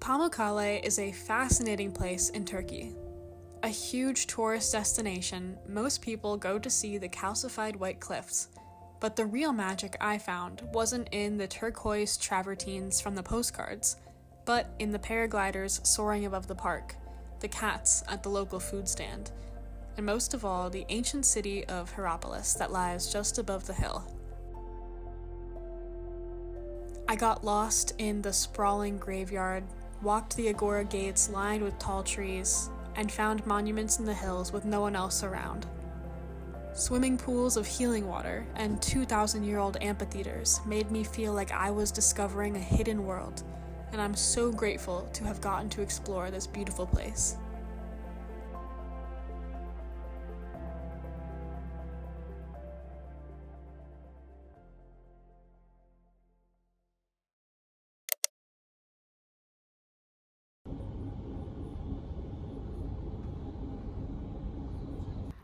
Pamukkale is a fascinating place in Turkey. A huge tourist destination, most people go to see the calcified white cliffs. But the real magic I found wasn't in the turquoise travertines from the postcards, but in the paragliders soaring above the park, the cats at the local food stand, and most of all, the ancient city of Heiropolis that lies just above the hill. I got lost in the sprawling graveyard, walked the Agora gates lined with tall trees, and found monuments in the hills with no one else around. Swimming pools of healing water and 2,000-year-old amphitheaters made me feel like I was discovering a hidden world, and I'm so grateful to have gotten to explore this beautiful place.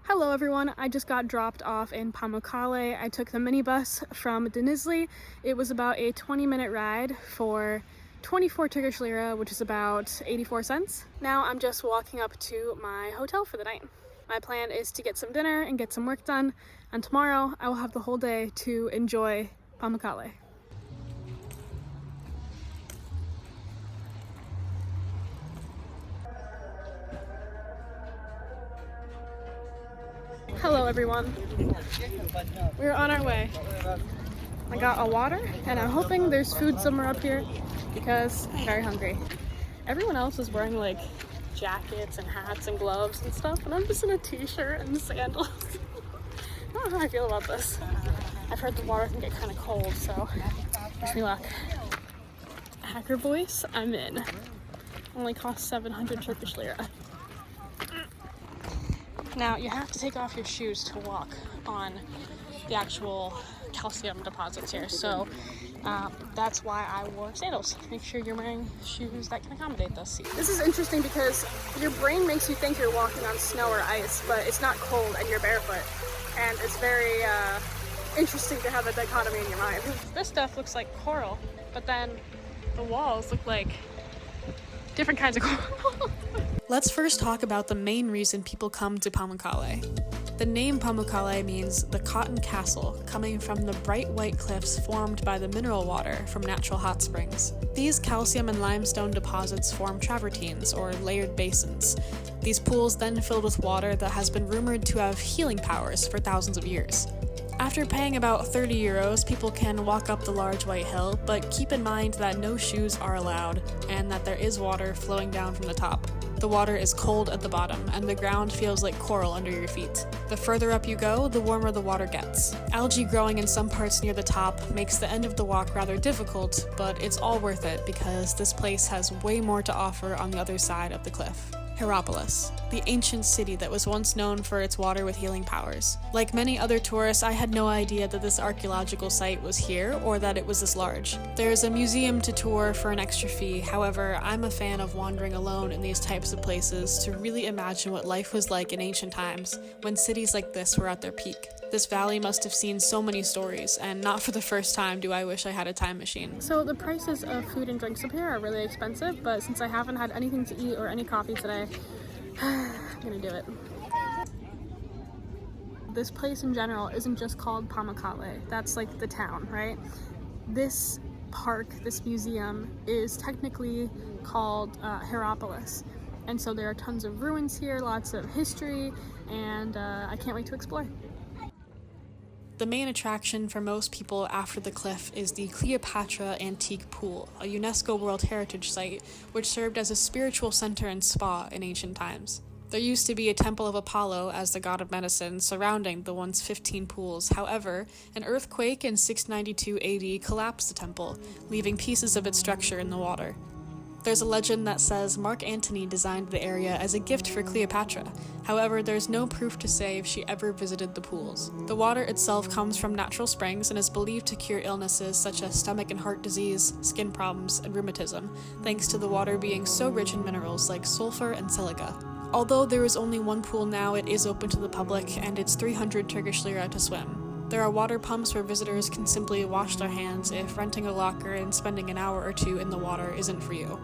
Hello everyone, I just got dropped off in Pamukkale. I took the minibus from Denizli. It was about a 20-minute ride for 24 Turkish lira, which is about 84 cents. Now I'm just walking up to my hotel for the night. My plan is to get some dinner and get some work done, and tomorrow I will have the whole day to enjoy Pamukkale. Hello everyone, we're on our way. I got a water and I'm hoping there's food somewhere up here because I'm very hungry. Everyone else is wearing like jackets and hats and gloves and stuff, and I'm just in a t-shirt and sandals. I don't know how I feel about this. I've heard the water can get kind of cold, so wish me luck. Hacker voice, I'm in. Only costs 700 Turkish lira. Now, you have to take off your shoes to walk on the actual calcium deposits here, so that's why I wore sandals. Make sure you're wearing shoes that can accommodate this. This is interesting because your brain makes you think you're walking on snow or ice, but it's not cold and you're barefoot. And it's very interesting to have a dichotomy in your mind. This stuff looks like coral, but then the walls look like different kinds of coral. Let's first talk about the main reason people come to Pamukkale. The name Pamukkale means the cotton castle, coming from the bright white cliffs formed by the mineral water from natural hot springs. These calcium and limestone deposits form travertines, or layered basins. These pools then filled with water that has been rumored to have healing powers for thousands of years. After paying about 30 euros, people can walk up the large white hill, but keep in mind that no shoes are allowed, and that there is water flowing down from the top. The water is cold at the bottom, and the ground feels like coral under your feet. The further up you go, the warmer the water gets. Algae growing in some parts near the top makes the end of the walk rather difficult, but it's all worth it because this place has way more to offer on the other side of the cliff. Heiropolis, the ancient city that was once known for its water with healing powers. Like many other tourists, I had no idea that this archaeological site was here or that it was this large. There's a museum to tour for an extra fee, however, I'm a fan of wandering alone in these types of places to really imagine what life was like in ancient times, when cities like this were at their peak. This valley must have seen so many stories, and not for the first time do I wish I had a time machine. So the prices of food and drinks up here are really expensive, but since I haven't had anything to eat or any coffee today, I'm gonna do it. This place in general isn't just called Pamukkale, that's like the town, right? This park, this museum, is technically called Heiropolis. And so there are tons of ruins here, lots of history, and I can't wait to explore. The main attraction for most people after the cliff is the Cleopatra Antique Pool, a UNESCO World Heritage Site which served as a spiritual center and spa in ancient times. There used to be a temple of Apollo as the god of medicine surrounding the once 15 pools. However, an earthquake in 692 AD collapsed the temple, leaving pieces of its structure in the water. There's a legend that says Mark Antony designed the area as a gift for Cleopatra. However, there's no proof to say if she ever visited the pools. The water itself comes from natural springs and is believed to cure illnesses such as stomach and heart disease, skin problems, and rheumatism, thanks to the water being so rich in minerals like sulfur and silica. Although there is only one pool now, it is open to the public, and it's 300 Turkish lira to swim. There are water pumps where visitors can simply wash their hands if renting a locker and spending an hour or two in the water isn't for you.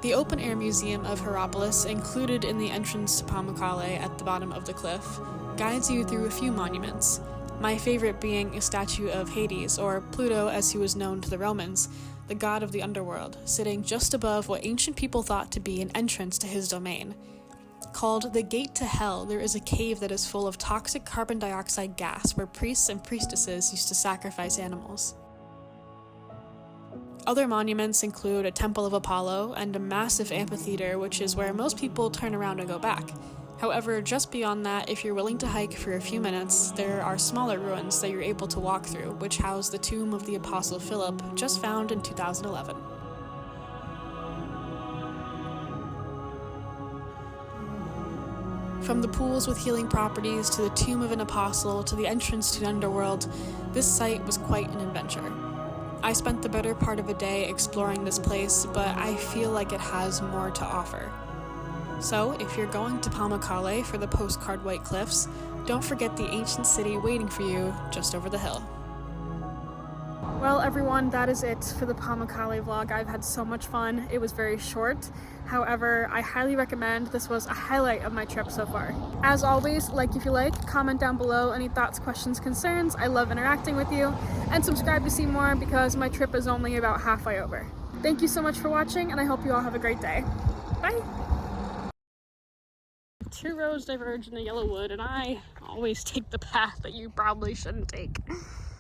The open-air museum of Heiropolis, included in the entrance to Pamukkale at the bottom of the cliff, guides you through a few monuments, my favorite being a statue of Hades, or Pluto as he was known to the Romans, the god of the underworld, sitting just above what ancient people thought to be an entrance to his domain. Called the Gate to Hell, there is a cave that is full of toxic carbon dioxide gas where priests and priestesses used to sacrifice animals. Other monuments include a Temple of Apollo and a massive amphitheater, which is where most people turn around and go back. However, just beyond that, if you're willing to hike for a few minutes, there are smaller ruins that you're able to walk through, which house the tomb of the Apostle Philip, just found in 2011. From the pools with healing properties to the tomb of an apostle to the entrance to the underworld, this site was quite an adventure. I spent the better part of a day exploring this place, but I feel like it has more to offer. So, if you're going to Pamukkale for the postcard white cliffs, don't forget the ancient city waiting for you just over the hill. Well, everyone, that is it for the Pamukkale vlog. I've had so much fun. It was very short. However, I highly recommend. This was a highlight of my trip so far. As always, like if you like, comment down below any thoughts, questions, concerns. I love interacting with you. And subscribe to see more because my trip is only about halfway over. Thank you so much for watching, and I hope you all have a great day. Bye! Two roads diverge in the yellow wood, and I always take the path that you probably shouldn't take.